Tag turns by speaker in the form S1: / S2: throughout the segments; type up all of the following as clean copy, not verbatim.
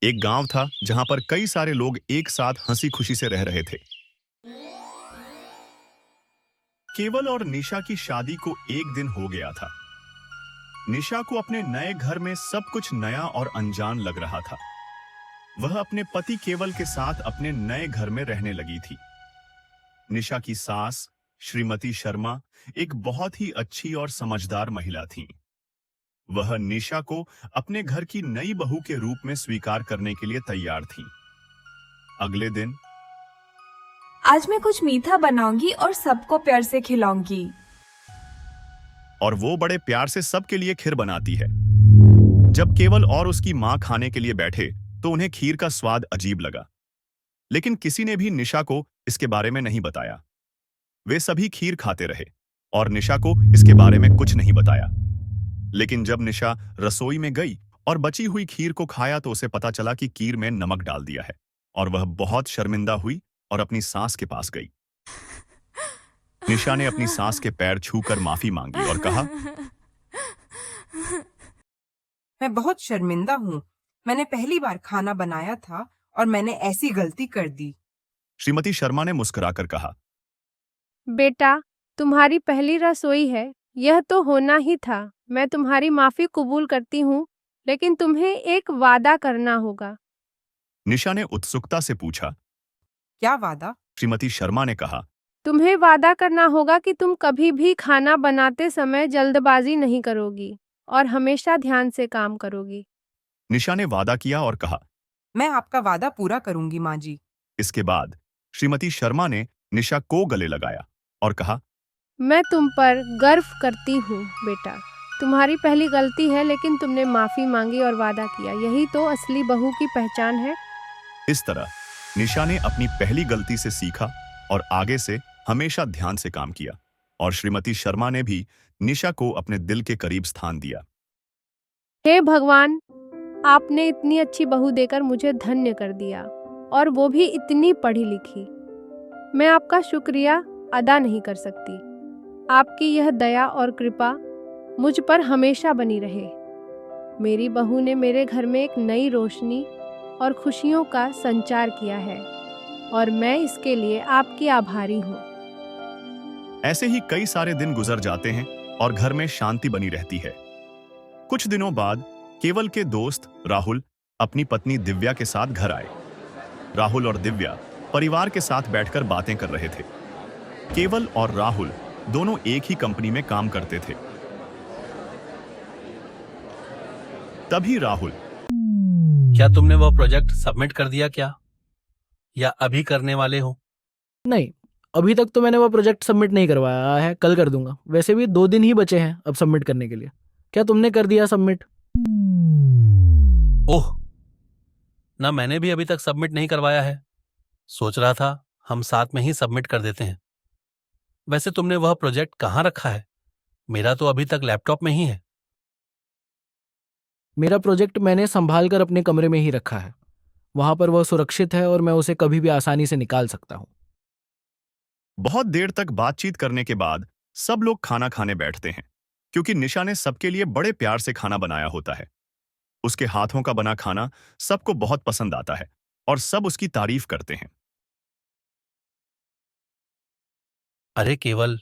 S1: एक गांव था जहां पर कई सारे लोग एक साथ हंसी खुशी से रह रहे थे। केवल और निशा की शादी को एक दिन हो गया था। निशा को अपने नए घर में सब कुछ नया और अनजान लग रहा था। वह अपने पति केवल के साथ अपने नए घर में रहने लगी थी। निशा की सास श्रीमती शर्मा एक बहुत ही अच्छी और समझदार महिला थी। वह निशा को अपने घर की नई बहू के रूप में स्वीकार करने के लिए तैयार थी। अगले दिन
S2: आज मैं कुछ मीठा बनाऊंगी और सबको प्यार से खिलाऊंगी।
S1: और वो बड़े प्यार से सबके लिए खीर बनाती है। जब केवल और उसकी मां खाने के लिए बैठे तो उन्हें खीर का स्वाद अजीब लगा, लेकिन किसी ने भी निशा को इसके बारे में नहीं बताया। वे सभी खीर खाते रहे और निशा को इसके बारे में कुछ नहीं बताया। लेकिन जब निशा रसोई में गई और बची हुई खीर को खाया तो उसे पता चला कि खीर में नमक डाल दिया है, और वह बहुत शर्मिंदा हुई और अपनी सास के पास गई। निशा ने अपनी सास के पैर छूकर माफी मांगी और कहा,
S3: मैं बहुत शर्मिंदा हूँ। मैंने पहली बार खाना बनाया था और मैंने ऐसी गलती कर दी।
S1: श्रीमती शर्मा ने मुस्कुराकर कहा,
S4: बेटा, तुम्हारी पहली रसोई है, यह तो होना ही था। मैं तुम्हारी माफी कबूल करती हूँ, लेकिन तुम्हें एक वादा करना होगा।
S1: निशा ने उत्सुकता से पूछा।
S3: क्या वादा?
S1: श्रीमती शर्मा ने कहा,
S4: तुम्हें वादा करना होगा कि तुम कभी भी खाना बनाते समय जल्दबाजी नहीं करोगी और हमेशा ध्यान से काम करोगी।
S1: निशा ने वादा किया और कहा।
S3: मैं आपका वादा पूरा करूंगी माँ जी।
S1: इसके बाद श्रीमती शर्मा ने निशा को गले लगाया और कहा,
S4: मैं तुम पर गर्व करती हूँ बेटा। तुम्हारी पहली गलती है, लेकिन तुमने माफी मांगी और वादा किया। यही तो असली बहू की पहचान है।
S1: इस तरह निशा ने अपनी पहली गलती से सीखा और आगे से हमेशा ध्यान से काम किया, और श्रीमती शर्मा ने भी निशा को अपने दिल के करीब स्थान दिया।
S4: हे भगवान, आपने इतनी अच्छी बहू देकर मुझे धन्य कर दिया, और वो भी इतनी पढ़ी लिखी। मैं आपका शुक्रिया अदा नहीं कर सकती। आपकी यह दया और कृपा मुझ पर हमेशा बनी रहे। मेरी बहू ने मेरे घर में एक नई रोशनी और खुशियों का संचार किया है, और मैं इसके लिए आपकी आभारी हूँ।
S1: ऐसे ही कई सारे दिन गुजर जाते हैं और घर में शांति बनी रहती है। कुछ दिनों बाद केवल के दोस्त राहुल अपनी पत्नी दिव्या के साथ घर आए। राहुल और दिव्या परिवार के साथ बैठकर बातें कर रहे थे। केवल और राहुल दोनों एक ही कंपनी में काम करते थे। तभी राहुल,
S5: क्या तुमने वह प्रोजेक्ट सबमिट कर दिया क्या, या अभी करने वाले हो?
S6: नहीं, अभी तक तो मैंने वो प्रोजेक्ट सबमिट नहीं करवाया है। कल कर दूंगा। वैसे भी 2 दिन ही बचे हैं अब सबमिट करने के लिए। क्या तुमने कर दिया सबमिट?
S5: ओह, ना मैंने भी अभी तक सबमिट नहीं करवाया है। सोच रहा था हम साथ में ही सबमिट कर देते हैं। वैसे तुमने वह प्रोजेक्ट कहाँ रखा है? मेरा तो अभी तक लैपटॉप में ही है।
S6: मेरा प्रोजेक्ट मैंने संभाल कर अपने कमरे में ही रखा है। वहां पर वह सुरक्षित है और मैं उसे कभी भी आसानी से निकाल सकता हूँ।
S1: बहुत देर तक बातचीत करने के बाद सब लोग खाना खाने बैठते हैं, क्योंकि निशा ने सबके लिए बड़े प्यार से खाना बनाया होता है। उसके हाथों का बना खाना सबको बहुत पसंद आता है और सब उसकी तारीफ करते हैं।
S5: अरे केवल,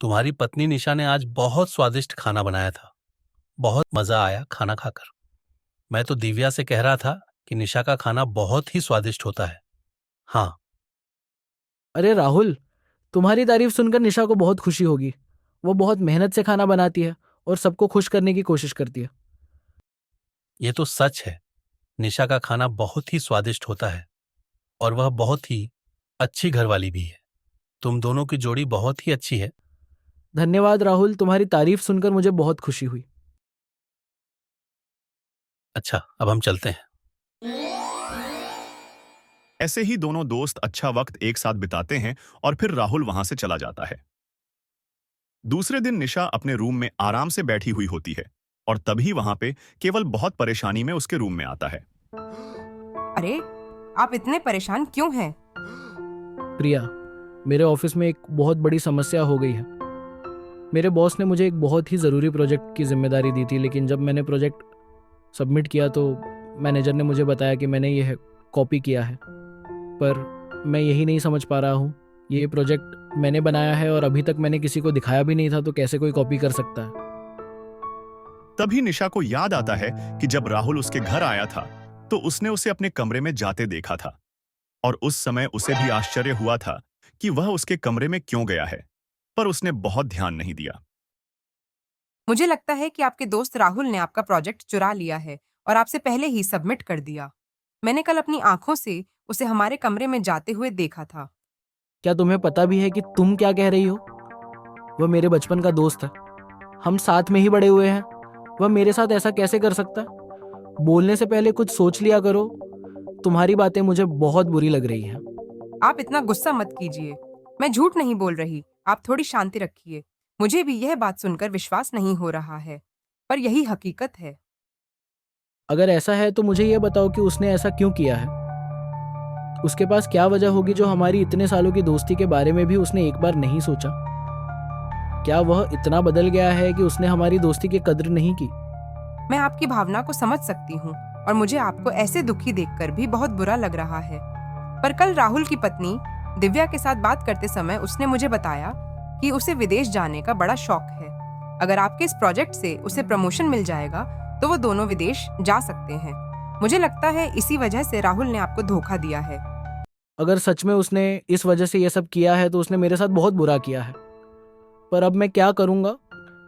S5: तुम्हारी पत्नी निशा ने आज बहुत स्वादिष्ट खाना बनाया था। बहुत मजा आया खाना खाकर। मैं तो दिव्या से कह रहा था कि निशा का खाना बहुत ही स्वादिष्ट होता है। हाँ।
S6: अरे राहुल, तुम्हारी तारीफ सुनकर निशा को बहुत खुशी होगी। वो बहुत मेहनत से खाना बनाती है और सबको खुश करने की कोशिश करती है।
S5: ये तो सच है। निशा का खाना बहुत ही स्वादिष्ट होता है, और वह बहुत ही अच्छी घरवाली भी है। तुम दोनों की जोड़ी बहुत ही अच्छी है।
S6: धन्यवाद राहुल, तुम्हारी तारीफ सुनकर मुझे बहुत खुशी हुई।
S5: अच्छा, अब हम चलते हैं।
S1: ऐसे ही दोनों दोस्त अच्छा वक्त एक साथ बिताते हैं और फिर राहुल वहां से चला जाता है। दूसरे दिन निशा अपने रूम में आराम से बैठी हुई होती है, और तभी वहां पे केवल बहुत परेशानी में उसके रूम में आता है।
S3: अरे, आप इतने परेशान क्यों हैं?
S6: प्रिया, मेरे ऑफिस में एक बहुत बड़ी समस्या हो गई है। मेरे बॉस ने मुझे एक बहुत ही ज़रूरी प्रोजेक्ट की जिम्मेदारी दी थी, लेकिन जब मैंने प्रोजेक्ट सबमिट किया तो मैनेजर ने मुझे बताया कि मैंने ये कॉपी किया है, पर मैं यही नहीं समझ पा रहा हूँ, ये प्रोजेक्ट मैंने बनाया है और अभी तक मैंने किसी को दिखाया भी नहीं था, तो कैसे कोई कॉपी कर सकता है।
S1: तभी निशा को याद आता है कि जब राहुल उसके घर आया था तो उसने उसे अपने कमरे में जाते देखा था, और उस समय उसे भी आश्चर्य हुआ था कि वह उसके कमरे में क्यों गया है, पर उसने बहुत ध्यान नहीं दिया।
S3: मुझे लगता है कि आपके दोस्त राहुल ने आपका प्रोजेक्ट चुरा लिया है और आपसे पहले ही सबमिट कर दिया। मैंने कल अपनी आंखों से उसे हमारे कमरे में जाते हुए देखा था।
S6: क्या तुम्हें पता भी है कि तुम क्या कह रही हो? वह मेरे बचपन का दोस्त है, हम साथ में ही बड़े हुए हैं। वह मेरे साथ ऐसा कैसे कर सकता है? बोलने से पहले कुछ सोच लिया करो। तुम्हारी बातें मुझे बहुत बुरी लग रही हैं।
S3: आप इतना गुस्सा मत कीजिए, मैं झूठ नहीं बोल रही, आप थोड़ी शांति रखिए। मुझे भी यह बात सुनकर विश्वास नहीं हो रहा है, पर यही हकीकत है।
S6: अगर ऐसा है तो मुझे यह बताओ कि उसने ऐसा क्यों किया है। उसके पास क्या वजह होगी जो हमारी इतने सालों की दोस्ती के बारे में भी उसने एक बार नहीं सोचा? क्या वह इतना बदल गया है कि उसने हमारी दोस्ती की कद्र नहीं की?
S3: मैं आपकी भावना को समझ सकती हूँ और मुझे आपको ऐसे दुखी देखकर भी बहुत बुरा लग रहा है। पर कल राहुल की पत्नी दिव्या के साथ बात करते समय उसने मुझे बताया कि उसे विदेश जाने का बड़ा शौक है। अगर आपके इस प्रोजेक्ट से उसे प्रमोशन मिल जाएगा तो वो दोनों विदेश जा सकते हैं। मुझे लगता है इसी वजह से राहुल ने आपको धोखा दिया है।
S6: अगर सच में उसने इस वजह से ये सब किया है तो उसने मेरे साथ बहुत बुरा किया है। पर अब मैं क्या करूँगा?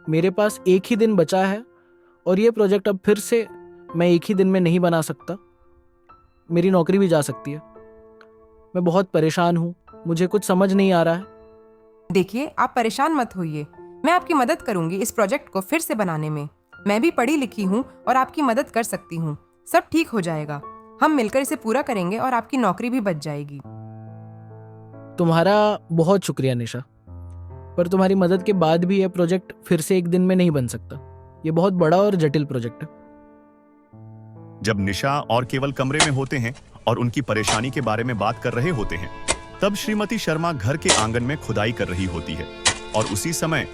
S6: मेरे पास एक ही दिन बचा है और ये प्रोजेक्ट अब फिर से मैं एक ही दिन में नहीं बना सकता। मेरी नौकरी भी जा सकती है। मैं बहुत परेशान हूँ, मुझे कुछ समझ नहीं आ रहा है।
S3: देखिए, आप परेशान मत होइए, मैं आपकी मदद करूंगी इस प्रोजेक्ट को फिर से बनाने में। मैं भी पढ़ी लिखी हूँ और आपकी मदद कर सकती हूँ। सब ठीक हो जाएगा, हम मिलकर इसे पूरा करेंगे और आपकी नौकरी भी बच जाएगी।
S6: तुम्हारा बहुत शुक्रिया निशा, पर तुम्हारी मदद के बाद भी यह प्रोजेक्ट फिर से एक दिन में नहीं बन सकता। ये बहुत बड़ा और जटिल प्रोजेक्ट है।
S1: जब निशा और केवल कमरे में होते हैं और उनकी परेशानी के बारे में बात कर रहे होते हैं, तब श्रीमती शर्मा घर के आंगन में खुदाई कर रही होती है, और उसी समय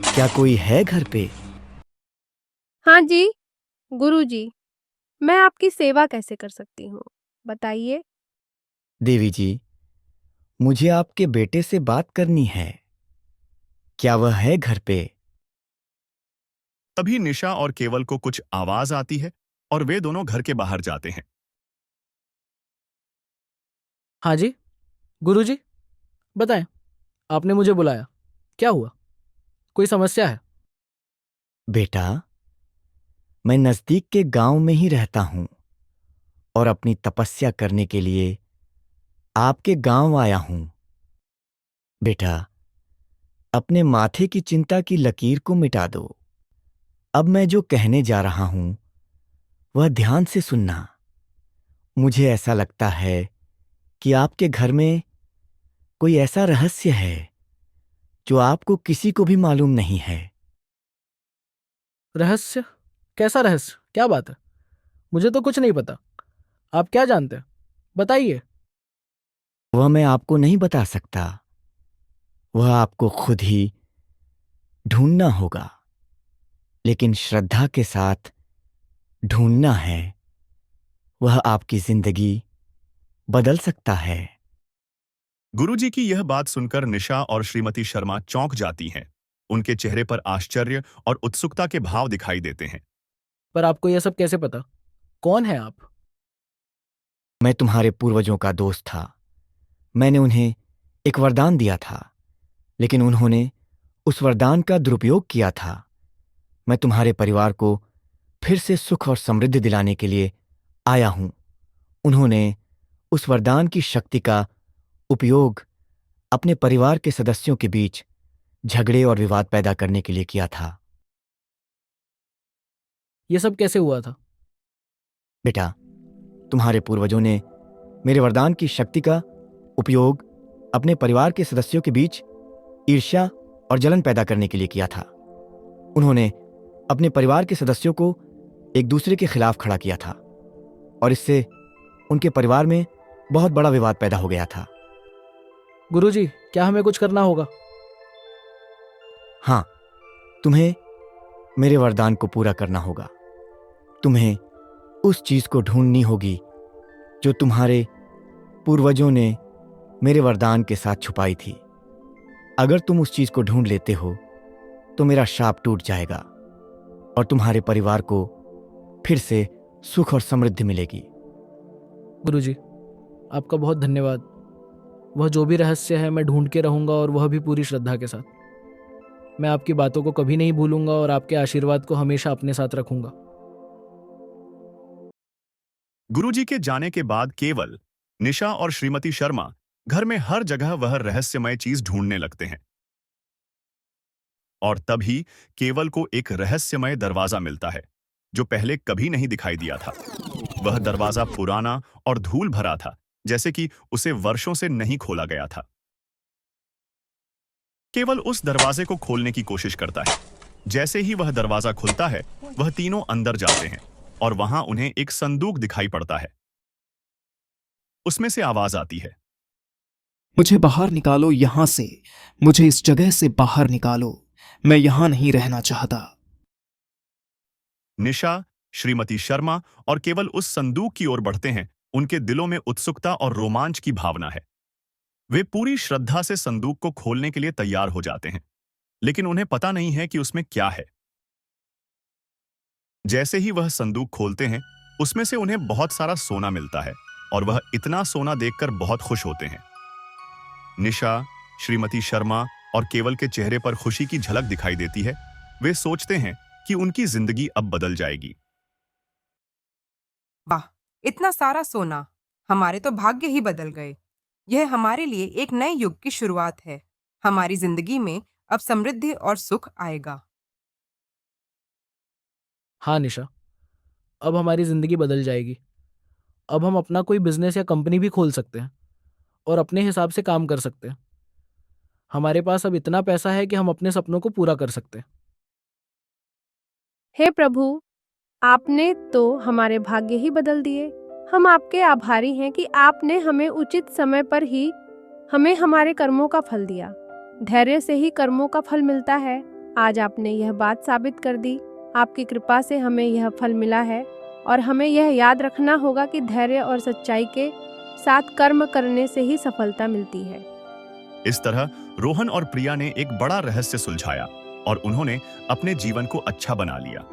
S7: क्या कोई है घर पे?
S4: हाँ जी, गुरुजी, मैं आपकी सेवा कैसे कर सकती हूँ, बताइए।
S7: देवी जी, मुझे आपके बेटे से बात करनी है। क्या वह है घर पे?
S1: तभी निशा और केवल को कुछ आवाज आती है और वे दोनों घर के बाहर जाते हैं।
S6: हाँ जी, गुरुजी, बताएं, आपने मुझे बुलाया, क्या हुआ? कोई समस्या है?
S7: बेटा, मैं नजदीक के गांव में ही रहता हूं और अपनी तपस्या करने के लिए आपके गांव आया हूं। बेटा, अपने माथे की चिंता की लकीर को मिटा दो। अब मैं जो कहने जा रहा हूं वह ध्यान से सुनना। मुझे ऐसा लगता है कि आपके घर में कोई ऐसा रहस्य है जो आपको किसी को भी मालूम नहीं है।
S6: रहस्य? कैसा रहस्य? क्या बात है? मुझे तो कुछ नहीं पता। आप क्या जानते हैं? बताइए।
S7: वह मैं आपको नहीं बता सकता, वह आपको खुद ही ढूंढना होगा, लेकिन श्रद्धा के साथ ढूंढना है। वह आपकी जिंदगी बदल सकता है।
S1: गुरुजी की यह बात सुनकर निशा और श्रीमती शर्मा चौंक जाती हैं। उनके चेहरे पर आश्चर्य और उत्सुकता के भाव दिखाई देते हैं।
S6: पर आपको यह सब कैसे पता? कौन है आप?
S7: मैं तुम्हारे पूर्वजों का दोस्त था। मैंने उन्हें एक वरदान दिया था, लेकिन उन्होंने उस वरदान का दुरुपयोग किया था। मैं तुम्हारे परिवार को फिर से सुख और समृद्धि दिलाने के लिए आया हूं। उन्होंने उस वरदान की शक्ति का उपयोग अपने परिवार के सदस्यों के बीच झगड़े और विवाद पैदा करने के लिए किया था।
S6: यह सब कैसे हुआ था?
S7: बेटा, तुम्हारे पूर्वजों ने मेरे वरदान की शक्ति का उपयोग अपने परिवार के सदस्यों के बीच ईर्ष्या और जलन पैदा करने के लिए किया था। उन्होंने अपने परिवार के सदस्यों को एक दूसरे के खिलाफ खड़ा किया था, और इससे उनके परिवार में बहुत बड़ा विवाद पैदा हो गया था।
S6: गुरुजी, क्या हमें कुछ करना होगा?
S7: हाँ, तुम्हें मेरे वरदान को पूरा करना होगा। तुम्हें उस चीज को ढूंढनी होगी जो तुम्हारे पूर्वजों ने मेरे वरदान के साथ छुपाई थी। अगर तुम उस चीज को ढूंढ लेते हो तो मेरा शाप टूट जाएगा और तुम्हारे परिवार को फिर से सुख और समृद्धि मिलेगी।
S6: गुरुजी, आपका बहुत धन्यवाद। वह जो भी रहस्य है मैं ढूंढ के रहूंगा, और वह भी पूरी श्रद्धा के साथ। मैं आपकी बातों को कभी नहीं भूलूंगा और आपके आशीर्वाद को हमेशा अपने साथ रखूंगा।
S1: गुरुजी के जाने के बाद केवल, निशा और श्रीमती शर्मा घर में हर जगह वह रहस्यमय चीज ढूंढने लगते हैं। और तभी केवल को एक रहस्यमय दरवाजा मिलता है जो पहले कभी नहीं दिखाई दिया था। वह दरवाजा पुराना और धूल भरा था, जैसे कि उसे वर्षों से नहीं खोला गया था। केवल उस दरवाजे को खोलने की कोशिश करता है। जैसे ही वह दरवाजा खुलता है, वह तीनों अंदर जाते हैं और वहां उन्हें एक संदूक दिखाई पड़ता है। उसमें से आवाज आती है,
S8: मुझे बाहर निकालो यहां से, मुझे इस जगह से बाहर निकालो, मैं यहां नहीं रहना चाहता।
S1: निशा, श्रीमती शर्मा और केवल उस संदूक की ओर बढ़ते हैं। उनके दिलों में उत्सुकता और रोमांच की भावना है। वे पूरी श्रद्धा से संदूक को खोलने के लिए तैयार हो जाते हैं, लेकिन उन्हें पता नहीं है कि उसमें क्या है। जैसे ही वह संदूक खोलते हैं, उसमें से उन्हें बहुत सारा सोना मिलता है और वह इतना सोना देखकर बहुत खुश होते हैं। निशा, श्रीमती शर्मा और केवल के चेहरे पर खुशी की झलक दिखाई देती है। वे सोचते हैं कि उनकी जिंदगी अब बदल जाएगी।
S3: वाह, इतना सारा सोना! हमारे तो भाग्य ही बदल गए। यह हमारे लिए एक नए युग की शुरुआत है। हमारी जिंदगी में अब समृद्धि और सुख आएगा।
S6: हाँ निशा, अब हमारी ज़िंदगी बदल जाएगी। अब हम अपना कोई बिजनेस या कंपनी भी खोल सकते हैं और अपने हिसाब से काम कर सकते हैं। हमारे पास अब इतना पैसा है कि हम अपने सपनों को पूरा कर सकते हैं।
S4: हे प्रभु, आपने तो हमारे भाग्य ही बदल दिए। हम आपके आभारी हैं कि आपने हमें उचित समय पर ही हमें हमारे कर्मों का फल दिया। धैर्य से ही कर्मों का फल मिलता है। आज आपने यह बात साबित कर दी। आपकी कृपा से हमें यह फल मिला है और हमें यह याद रखना होगा कि धैर्य और सच्चाई के साथ कर्म करने से ही सफलता मिलती है।
S1: इस तरह रोहन और प्रिया ने एक बड़ा रहस्य सुलझाया और उन्होंने अपने जीवन को अच्छा बना लिया।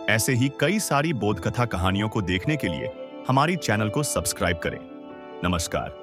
S1: ऐसे ही कई सारी बोधकथा कहानियों को देखने के लिए हमारी चैनल को सब्सक्राइब करें। नमस्कार।